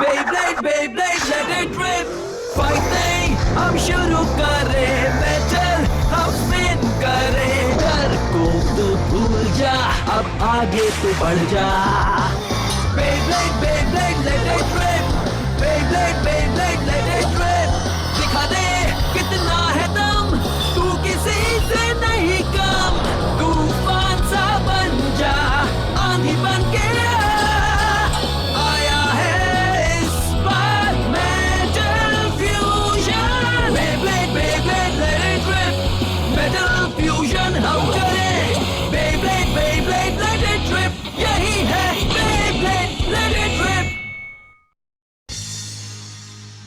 Beyblade, Beyblade, let it rip. Fighting हम शुरू करें, मेटल हम स्पिन करें। डर को तो भूल जा, अब आगे तो बढ़ जा। Beyblade, Beyblade, let it rip. Beyblade, Beyblade, let it rip. दिखा दे कितना है दम, तू किसी से नहीं कम। तूफान सा बन जा, आंधी बन के आया है इस बार metal fusion. Beyblade, Beyblade, let it rip. Metal fusion हम करें। Beyblade, Beyblade, let it rip. यही है Beyblade, let it rip.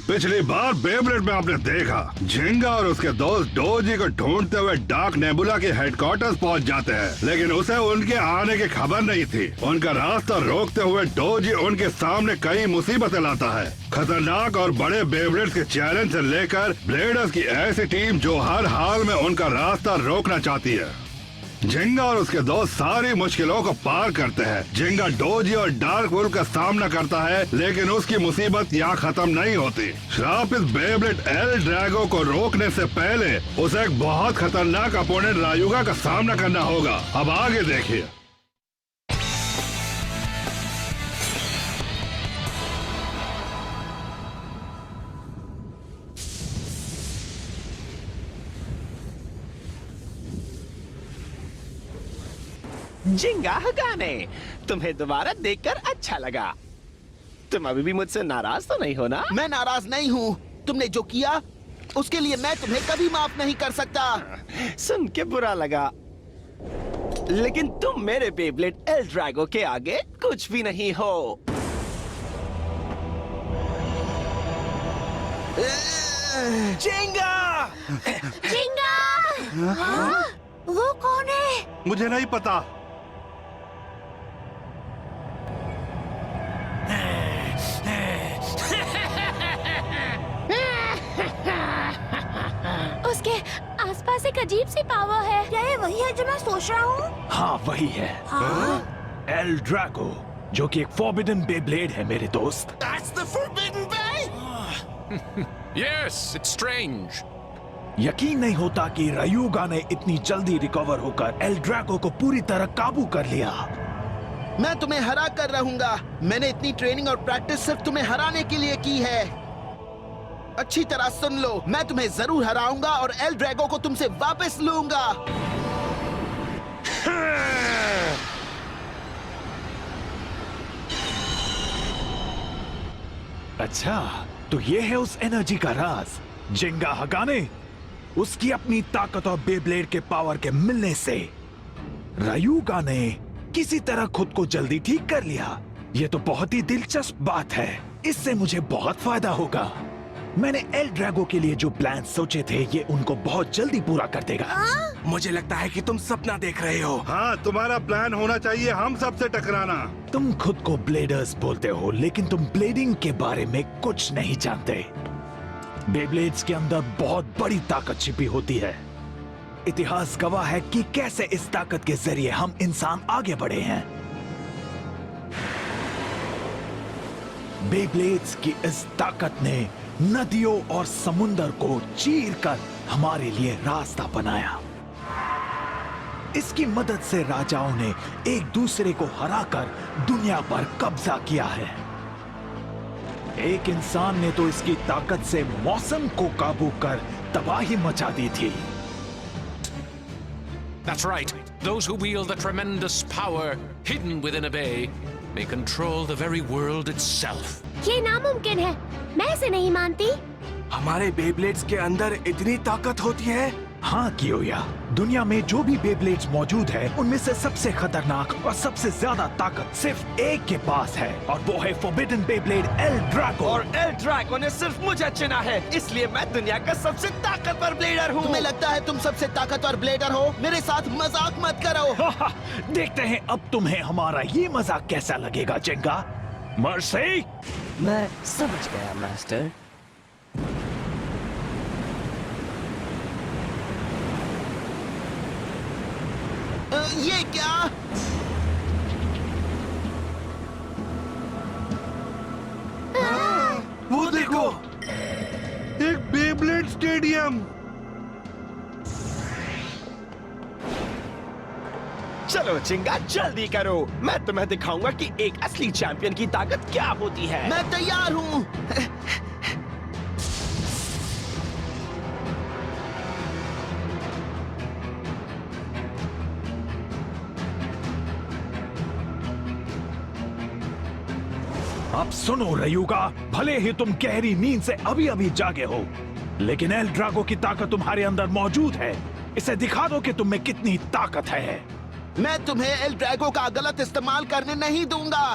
पिछली बार बेब्लेड में आपने देखा झिंगा और उसके दोस्त डोजी को ढूंढते हुए डार्क नेबुला के हेडक्वार्टर्स पहुंच जाते हैं, लेकिन उसे उनके आने की खबर नहीं थी। उनका रास्ता रोकते हुए डोजी उनके सामने कई मुसीबतें लाता है। खतरनाक और बड़े बेब्लेड्स के चैलेंज से लेकर ब्लेडर्स की ऐसी टीम जो हर हाल में उनका रास्ता रोकना चाहती है। झिंगा और उसके दोस्त सारी मुश्किलों को पार करते हैं। झिंगा डोजी और डार्क वुल्फ का सामना करता है, लेकिन उसकी मुसीबत यहाँ खत्म नहीं होती। श्रापित बेब्लेड एल ड्रैगो को रोकने से पहले उसे एक बहुत खतरनाक अपोनेंट रायुगा का सामना करना होगा। अब आगे देखिए। जिंगा हगाने, तुम्हें दोबारा देखकर अच्छा लगा। तुम अभी भी मुझसे नाराज तो नहीं हो ना? मैं नाराज नहीं हूँ। तुमने जो किया उसके लिए मैं तुम्हें कभी माफ नहीं कर सकता। सुन के बुरा लगा, लेकिन तुम मेरे बेब्लेड एल ड्रैगो के आगे कुछ भी नहीं हो। जिंगा! जिंगा! हाँ? वो कौन है? मुझे नहीं पता। उसके आसपास एक अजीब सी पावर है। क्या ये वही है जो मैं सोच रहा हूँ? हाँ वही है। हाँ? एल ड्रैगो, जो कि एक फॉरबिडन बेब्लेड है मेरे दोस्त। That's the forbidden bay! Yes, it's strange. यकीन नहीं होता कि रायुगा ने इतनी जल्दी रिकवर होकर एल ड्रैगो को पूरी तरह काबू कर लिया। मैं तुम्हें हरा कर रहूंगा। मैंने इतनी ट्रेनिंग और प्रैक्टिस सिर्फ तुम्हें हराने के लिए की है। अच्छी तरह सुन लो, मैं तुम्हें जरूर हराऊंगा और एल ड्रैगो को तुमसे वापस लूंगा। अच्छा, तो ये है उस एनर्जी का राज। जिंगा हगाने, उसकी अपनी ताकत और बेब्लेड के पावर के मिलने से रायुगा ने किसी तरह खुद को जल्दी ठीक कर लिया। ये तो बहुत ही दिलचस्प बात है। इससे मुझे बहुत फायदा होगा। मैंने एल ड्रैगो के लिए जो प्लान सोचे थे, ये उनको बहुत जल्दी पूरा कर देगा। मुझे लगता है कि तुम सपना देख रहे हो। हाँ, तुम्हारा प्लान होना चाहिए हम सबसे टकराना। तुम खुद को ब्लेडर्स बोलते हो, लेकिन तुम ब्लेडिंग के बारे में कुछ नहीं जानते। बेब्लेड्स के अंदर बहुत बड़ी ताकत छिपी होती है। इतिहास गवाह है कि कैसे इस ताकत के जरिए हम इंसान आगे बढ़े हैं। बेब्लेड्स की इस ताकत ने नदियों और समुंदर को चीरकर हमारे लिए रास्ता बनाया। इसकी मदद से राजाओं ने एक दूसरे को हराकर दुनिया पर कब्जा किया है। एक इंसान ने तो इसकी ताकत से मौसम को काबू कर तबाही मचा दी थी। That's right. Those who wield the tremendous power hidden within a bay may control the very world itself. ये नामुमकिन है, मैं इसे नहीं मानती। हमारे बेब्लेड्स के अंदर इतनी ताकत होती है? हाँ कियोया, दुनिया में जो भी बेब्लेड्स मौजूद है, उनमें से सबसे खतरनाक और सबसे ज्यादा ताकत सिर्फ एक के पास है, और वो है फोरबिडन बेब्लेड एल ड्रैगो। और एल ड्रैगो ने सिर्फ मुझे चुना है, इसलिए मैं दुनिया का सबसे ताकतवर ब्लेडर हूँ। तुम्हें लगता है तुम सबसे ताकतवर ब्लेडर हो? मेरे साथ मजाक मत करो। देखते हैं अब तुम्हें हमारा ये मजाक कैसा लगेगा जिंगा। मर्सी, मैं समझ गया मास्टर। ये क्या? देखो, एक बेब्लेड स्टेडियम। चलो जिंगा जल्दी करो, मैं तुम्हें दिखाऊंगा कि एक असली चैंपियन की ताकत क्या होती है। मैं तैयार हूँ। अब सुनो रयूगा, भले ही तुम गहरी नींद से अभी अभी जागे हो, लेकिन एल ड्रैगो की ताकत तुम्हारे अंदर मौजूद है। इसे दिखा दो कि तुम में कितनी ताकत है। मैं तुम्हें एल ड्रैगो का गलत इस्तेमाल करने नहीं दूंगा।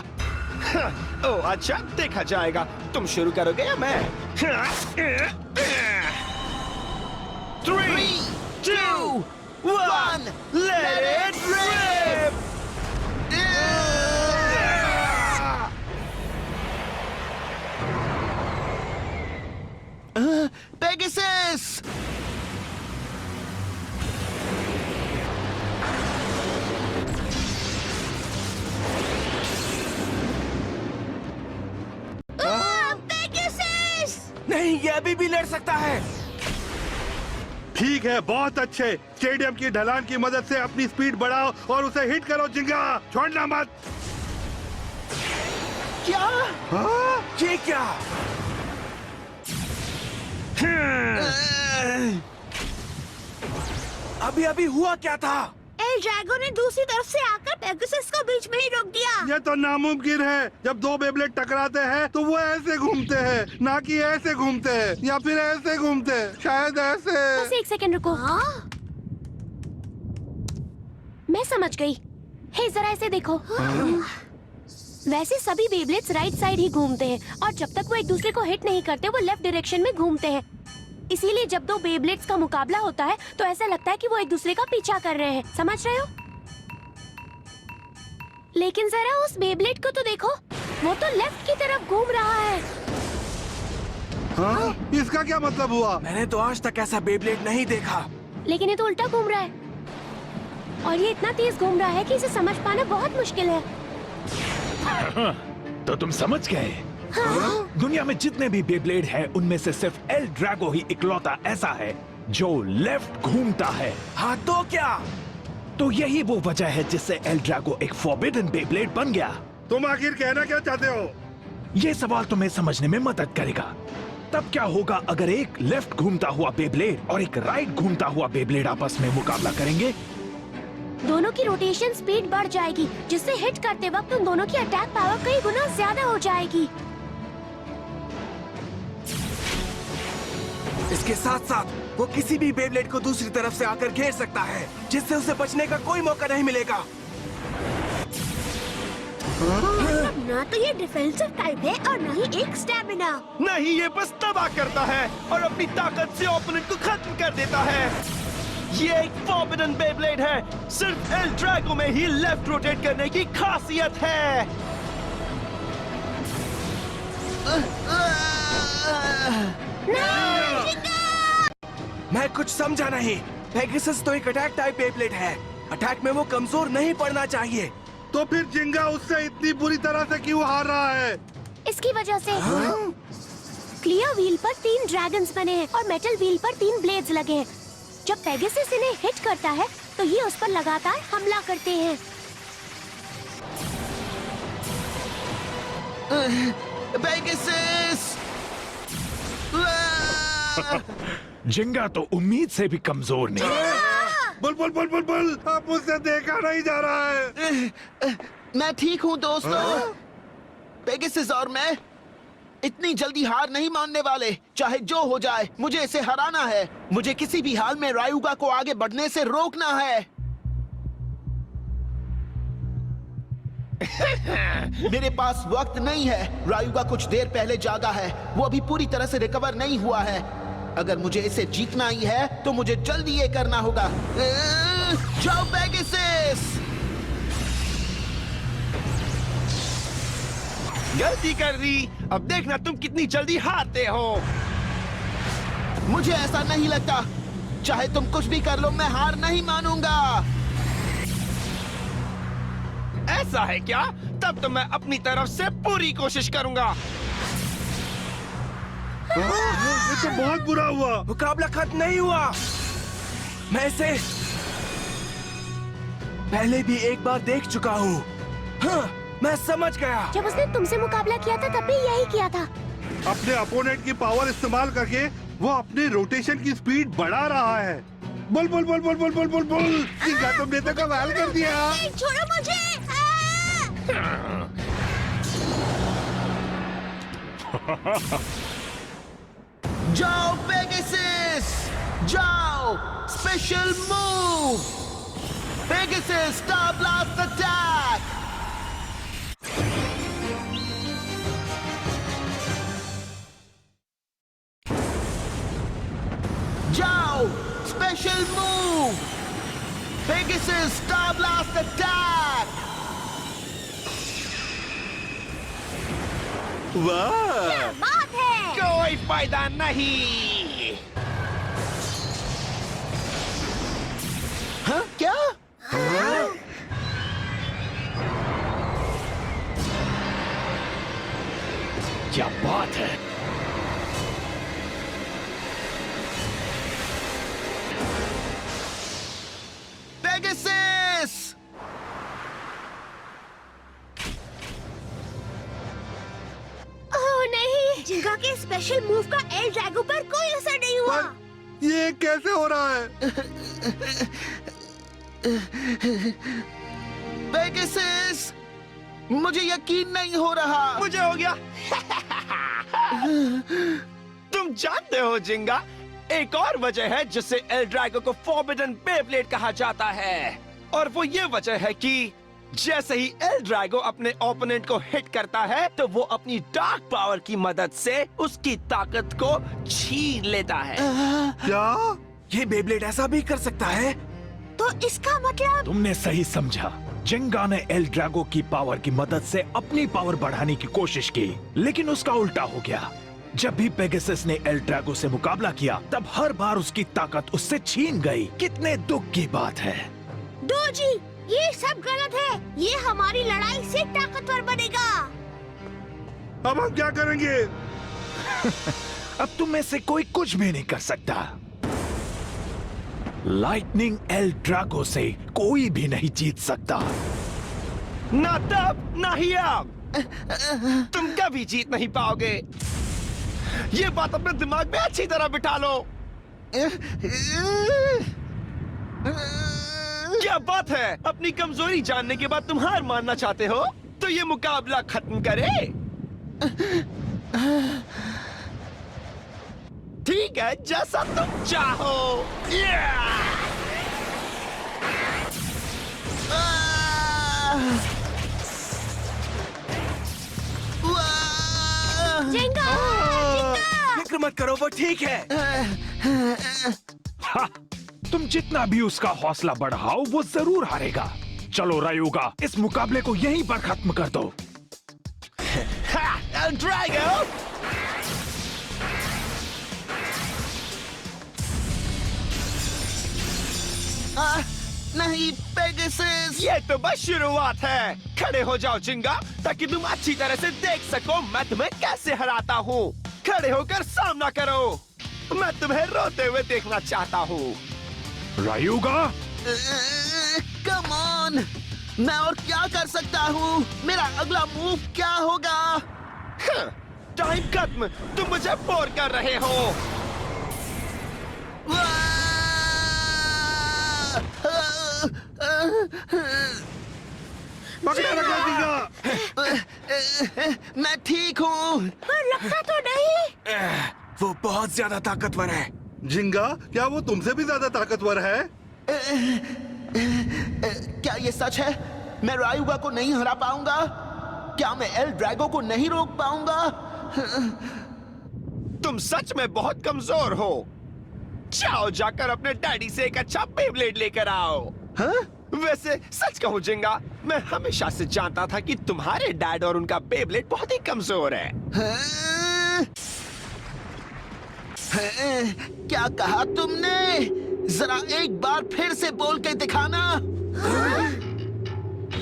ओ अच्छा, देखा जाएगा। तुम शुरू करोगे या मैं? 3, 2, 1, let it rip! पेगासस! नहीं, ये अभी भी लड़ सकता है। ठीक है, बहुत अच्छे। स्टेडियम की ढलान की मदद से अपनी स्पीड बढ़ाओ और उसे हिट करो जिंगा, छोड़ना मत। क्या? हाँ? ये क्या? अभी अभी हुआ क्या था? एल ड्रैगो ने दूसरी तरफ से आकर पेगासस को बीच में ही रोक दिया। ये तो नामुमकिन है। जब दो बेब्लेड टकराते हैं तो वो ऐसे घूमते हैं, ना कि ऐसे घूमते हैं या फिर ऐसे घूमते हैं, शायद ऐसे। बस एक सेकंड रुको। मैं समझ गई। हे जरा इसे देखो। वैसे सभी बेब्लेड्स राइट साइड ही घूमते हैं और जब तक वो एक दूसरे को हिट नहीं करते वो लेफ्ट डायरेक्शन में घूमते हैं। इसीलिए जब दो बेब्लेड्स का मुकाबला होता है तो ऐसा लगता है कि वो एक दूसरे का पीछा कर रहे हैं। समझ रहे हो? लेकिन जरा उस बेब्लेड को तो देखो, वो तो लेफ्ट की तरफ घूम रहा है। हाँ? इसका क्या मतलब हुआ? मैंने तो आज तक ऐसा बेब्लेड नहीं देखा। लेकिन ये तो उल्टा घूम रहा है और ये इतना तेज घूम रहा है कि इसे समझ पाना बहुत मुश्किल है। तो तुम समझ गए? दुनिया में जितने भी बेब्लेड हैं, उनमें से सिर्फ एल ड्रैगो ही इकलौता ऐसा है जो लेफ्ट घूमता है। हाँ तो क्या? तो यही वो वजह है जिससे एल ड्रैगो एक फॉरबिडन बेब्लेड बन गया। तुम आखिर कहना क्या चाहते हो? ये सवाल तुम्हें समझने में मदद करेगा। तब क्या होगा अगर एक लेफ्ट घूमता हुआ बेब्लेड और एक राइट घूमता हुआ बेब्लेड आपस में मुकाबला करेंगे? दोनों की रोटेशन स्पीड बढ़ जाएगी, जिससे हिट करते वक्त उन दोनों की अटैक पावर कई गुना ज्यादा हो जाएगी। इसके साथ साथ वो किसी भी बेब्लेड को दूसरी तरफ से आकर घेर सकता है, जिससे उसे बचने का कोई मौका नहीं मिलेगा। मतलब ना तो ये डिफेंसिव टाइप है और ना ही एक स्टैमिना। नहीं, ये बस तबाह करता है और अपनी ताकत से ओपोनेंट को खत्म कर देता है। ये एक फॉरबिडन बेब्लेड है। सिर्फ एल ड्रैगो में ही लेफ्ट रोटेट करने की खासियत है। मैं कुछ समझा नहीं। पेगासस तो एक अटैक टाइप बेब्लेड है। अटैक में वो कमजोर नहीं पड़ना चाहिए। तो फिर जिंगा उससे इतनी बुरी तरह से क्यों हार रहा है? इसकी वजह से क्लियर व्हील पर 3 ड्रैगन्स बने हैं और मेटल व्हील पर 3 ब्लेड्स लगे हैं। जब पेगासस इन्हें हिट करता है तो ये उस पर लगातार हमला करते हैं। पेगासस! जिंगा तो उम्मीद से भी कमजोर नहीं। बुलबुल बुलबुल बुल, अब मुझसे देखा नहीं जा रहा है। मैं ठीक हूँ दोस्तों। पेगासस और मैं इतनी जल्दी हार नहीं मानने वाले। चाहे जो हो जाए, मुझे इसे हराना है। मुझे किसी भी हाल में रायुगा को आगे बढ़ने से रोकना है। मेरे पास वक्त नहीं है। रायुगा कुछ देर पहले जागा है। वो अभी पूरी तरह से रिकवर नहीं हुआ है। अगर मुझे इसे जीतना ही है तो मुझे जल्दी ये करना होगा। जाओ पेगासस! गलती कर दी। अब देखना तुम कितनी जल्दी हारते हो। मुझे ऐसा नहीं लगता। चाहे तुम कुछ भी कर लो, मैं हार नहीं मानूंगा। ऐसा है क्या? तब तो मैं अपनी तरफ से पूरी कोशिश करूंगा। ये तो बहुत बुरा हुआ। मुकाबला खत्म नहीं हुआ। मैं इसे पहले भी एक बार देख चुका हूँ। हाँ, मैं समझ गया। जब उसने तुमसे मुकाबला किया था तब भी यही किया था। अपने अपोनेंट की पावर इस्तेमाल करके वो अपने रोटेशन की स्पीड बढ़ा रहा है। Bull bull bull bull bull bull bull bull. जिंगा, तुमने तो कमाल कर दिया। छोड़ो मुझे। जाओ पेगासस, जाओ। Special move, Pegasus star blast attack. जाओ, special move, Pegasus star blast attack. वाह, बात है। कोई फायदा नहीं। हाँ, क्या? क्या बात है। पेगासस! ओह नहीं, जिंगा के स्पेशल मूव का एल ड्रैगो पर कोई असर नहीं हुआ। ये कैसे हो रहा है? पेगासस! मुझे यकीन नहीं हो रहा। मुझे हो गया। तुम जानते हो जिंगा, एक और वजह है जिससे एल ड्रैगो को फॉरबिडन बेब्लेड कहा जाता है, और वो ये वजह है कि जैसे ही एल ड्रैगो अपने ओपोनेंट को हिट करता है तो वो अपनी डार्क पावर की मदद से उसकी ताकत को छीन लेता है। क्या? ये बेब्लेड ऐसा भी कर सकता है? तो इसका मतलब तुमने सही समझा। जिंगा ने एल ड्रैगो की पावर की मदद से अपनी पावर बढ़ाने की कोशिश की, लेकिन उसका उल्टा हो गया। जब भी पेगासस ने एल ड्रैगो से मुकाबला किया तब हर बार उसकी ताकत उससे छीन गई। कितने दुख की बात है। डोजी, ये सब गलत है। ये हमारी लड़ाई से ताकतवर बनेगा। अब हम क्या करेंगे? अब तुम में से कोई कुछ भी नहीं कर सकता। लाइटनिंग एल ड्रैगो से कोई भी नहीं जीत सकता। ना तब ना ही अब। तुम कभी जीत नहीं पाओगे। ये बात अपने दिमाग में अच्छी तरह बिठा लो। क्या बात है? अपनी कमजोरी जानने के बाद तुम हार मानना चाहते हो? तो ये मुकाबला खत्म करे। ठीक है, जैसा तुम चाहो। जिंगा, फिक्र मत करो, वो ठीक है। हा, तुम जितना भी उसका हौसला बढ़ाओ वो जरूर हारेगा। चलो रायुगा, इस मुकाबले को यहीं पर खत्म कर दो। एल ड्रैगो, नहीं पेगासस! ये तो बस शुरुआत है। खड़े हो जाओ जिंगा, ताकि तुम अच्छी तरह से देख सको मैं तुम्हें कैसे हराता हूँ। खड़े होकर सामना करो। मैं तुम्हें रोते हुए देखना चाहता हूँ। रायुगा, कम ऑन! मैं और क्या कर सकता हूँ? मेरा अगला मूव क्या होगा? टाइम खत्म। तुम मुझे बोर कर रहे हो। पकड़ा रखा जिंगा। मैं ठीक हूँ। पर लगता तो नहीं। वो बहुत ज्यादा ताकतवर है। जिंगा, क्या वो तुमसे भी ज्यादा ताकतवर है? क्या ये सच है? मैं रायुगा को नहीं हरा पाऊंगा? क्या मैं एल ड्रैगो को नहीं रोक पाऊंगा? तुम सच में बहुत कमजोर हो। जाओ जाकर अपने डैडी से एक अच्छा बेब्लेड लेकर आओ। हाँ? वैसे सच कहूँ जिंगा, मैं हमेशा से जानता था कि तुम्हारे डैड और उनका बेब्लेड बहुत ही कमजोर है। हाँ? क्या कहा तुमने? जरा एक बार फिर से बोल के दिखाना।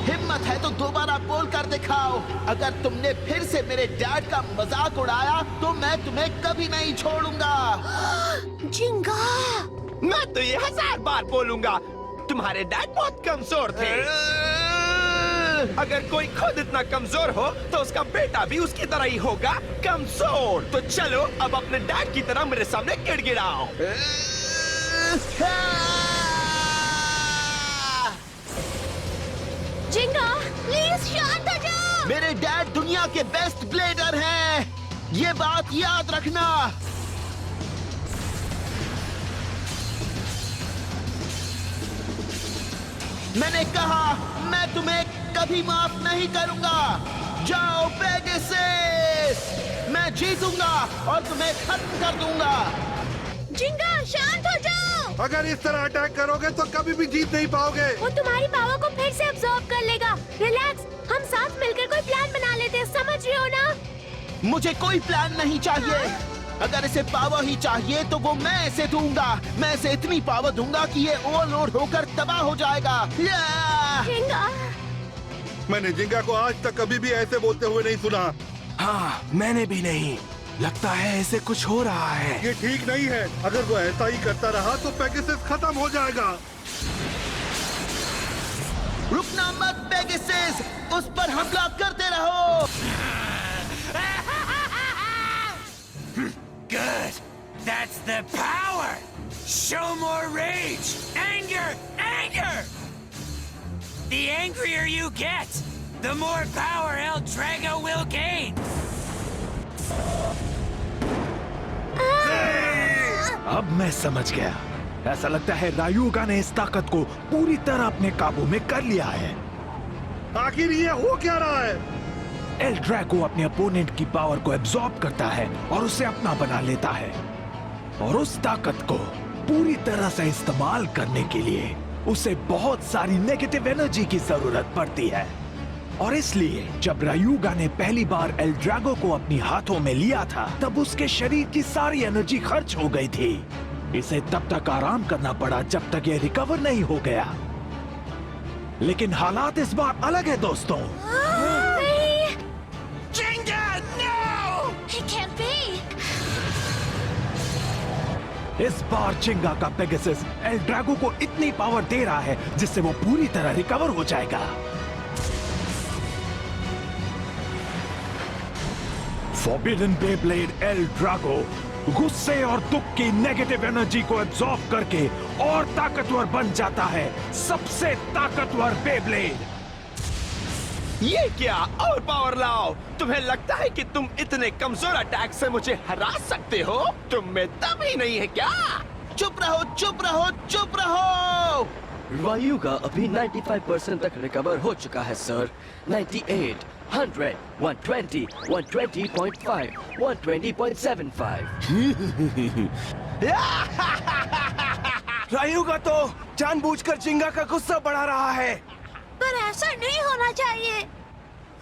हिम्मत है तो दोबारा बोल कर दिखाओ। अगर तुमने फिर से मेरे डैड का मजाक उड़ाया तो मैं तुम्हें कभी नहीं छोड़ूंगा। जिंगा, मैं तो ये 1000 बार बोलूंगा, तुम्हारे डैड बहुत कमजोर थे। अगर कोई खुद इतना कमजोर हो तो उसका बेटा भी उसकी तरह ही होगा कमजोर। तो चलो अब अपने डैड की तरह मेरे सामने गिड़गिड़ाओ। जिंगा, प्लीज शांत हो जाओ। मेरे डैड दुनिया के बेस्ट ब्लेडर हैं, ये बात याद रखना। मैंने कहा मैं तुम्हें कभी माफ नहीं करूंगा। जाओ पेगासस, मैं जीतूंगा और तुम्हें खत्म कर दूंगा। जिंगा, शांत हो जाओ। अगर इस तरह अटैक करोगे तो कभी भी जीत नहीं पाओगे। वो तुम्हारी पावर को फिर से अब्सॉर्ब कर लेगा। रिलैक्स, हम साथ मिलकर कोई प्लान बना लेते हैं, समझ रहे हो ना? मुझे कोई प्लान नहीं चाहिए। अगर इसे पावर ही चाहिए तो वो मैं इसे दूंगा। मैं इसे इतनी पावर दूंगा कि ये ओवरलोड होकर तबाह हो जाएगा। जिंगा, मैंने जिंगा को आज तक कभी भी ऐसे बोलते हुए नहीं सुना। हाँ, मैंने भी नहीं। लगता है ऐसे कुछ हो रहा है। ये ठीक नहीं है। अगर वो ऐसा ही करता रहा तो पेगासस खत्म हो जाएगा। रुकना मत पेगासस, उस पर हमला करते रहो। Good. That's the power. Show more rage. Anger. Anger. The angrier you get, the more power El Drago will gain. अब मैं समझ गया। ऐसा लगता है रायुगा ने इस ताकत को पूरी तरह अपने काबू में कर लिया है। आखिर ये हो क्या रहा है? एल ड्रैगो अपने अपोनेंट की पावर को एब्सॉर्ब करता है और उसे अपना बना लेता है, और उस ताकत को पूरी तरह से इस्तेमाल करने के लिए उसे बहुत सारी नेगेटिव एनर्जी की जरूरत पड़ती है। और इसलिए जब रायुगा ने पहली बार एल ड्रैगो को अपनी हाथों में लिया था तब उसके शरीर की सारी एनर्जी खर्च हो गई थी। इसे तब तक आराम करना पड़ा जब तक ये रिकवर नहीं हो गया। लेकिन हालात इस बार अलग है दोस्तों। Jenga, no! it can't be. इस बार जिंगा का पेगासस एल ड्रैगो को इतनी पावर दे रहा है जिससे वो पूरी तरह रिकवर हो जाएगा। फॉरबिडन बेब्लेड एल ड्रैगो गुस्से और दुख की नेगेटिव एनर्जी को एब्सॉर्ब करके और ताकतवर बन जाता है सबसे ताकतवर बेब्लेड। ये क्या? और पावर लाओ। तुम्हें लगता है कि तुम इतने कमजोर अटैक से मुझे हरा सकते हो? तुम में दम ही नहीं है क्या? चुप रहो, चुप रहो, चुप रहो। रायुगा अभी 95% तक रिकवर हो चुका है सर। 98, 100, 120, 120.5, 120.75। रायुगा तो जानबूझकर जिंगा का गुस्सा बढ़ा रहा है। पर ऐसा नहीं होना चाहिए।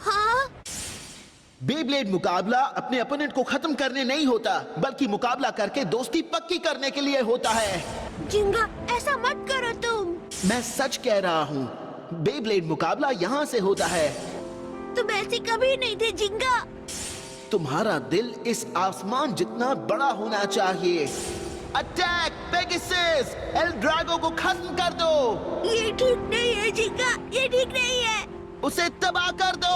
हाँ, बेब्लेड मुकाबला अपने अपोनेंट को खत्म करने नहीं होता, बल्कि मुकाबला करके दोस्ती पक्की करने के लिए होता है। जिंगा, ऐसा मत करो तुम। मैं सच कह रहा हूँ, बेब्लेड मुकाबला यहाँ से होता है। तुम ऐसी कभी नहीं थे जिंगा। तुम्हारा दिल इस आसमान जितना बड़ा होना चाहिए। अटैक पेगासस, एल ड्रैगो को खत्म कर दो। ये ठीक नहीं है जिंगा, ये ठीक नहीं है। उसे तबाह कर दो।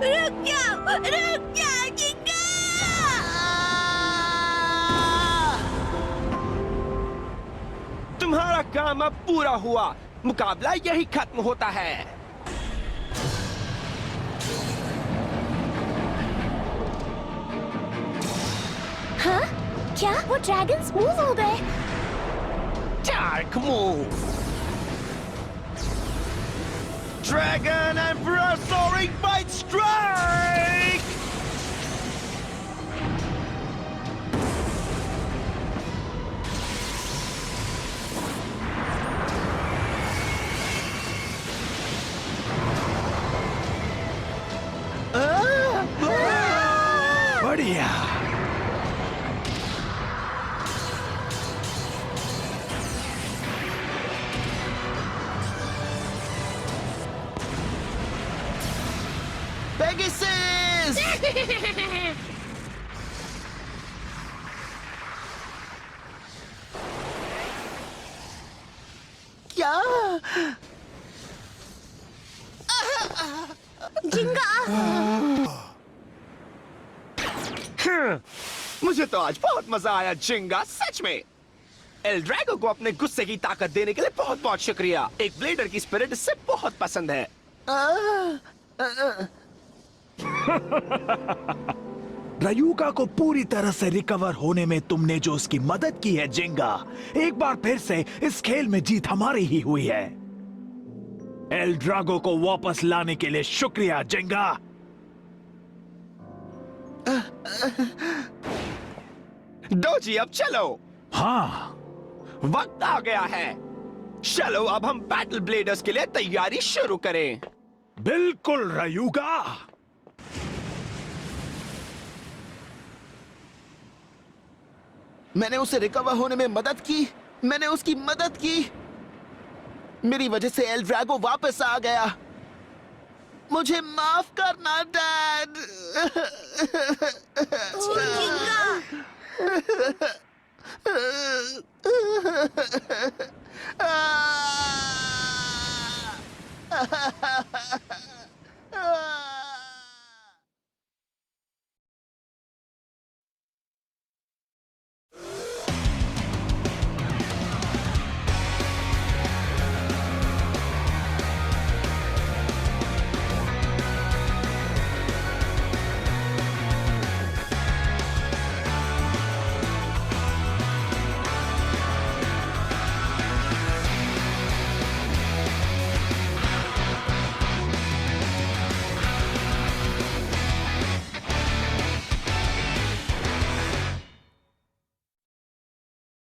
रुक जाओ जिंगा। तुम्हारा काम अब पूरा हुआ। मुकाबला यही खत्म होता है। हाँ? क्या वो ड्रैगन्स मूव हो गए? Dark move. Dragon Emperor Soaring Bite Strike! बढ़िया। जिंगा, मुझे तो आज बहुत मजा आया जिंगा, सच में। एल ड्रैगो को अपने गुस्से की ताकत देने के लिए बहुत बहुत शुक्रिया। एक ब्लेडर की स्पिरिट इससे बहुत पसंद है। रयूगा को पूरी तरह से रिकवर होने में तुमने जो उसकी मदद की है जिंगा, एक बार फिर से इस खेल में जीत हमारी ही हुई है। एल ड्रैगो को वापस लाने के लिए शुक्रिया जिंगा। डोजी अब चलो, हाँ, वक्त आ गया है। चलो अब हम बैटल ब्लेडर्स के लिए तैयारी शुरू करें। बिल्कुल रयूगा। मैंने उसे रिकवर होने में मदद की, मैंने उसकी मदद की। मेरी वजह से एल ड्रैगो वापस आ गया। मुझे माफ करना डैड।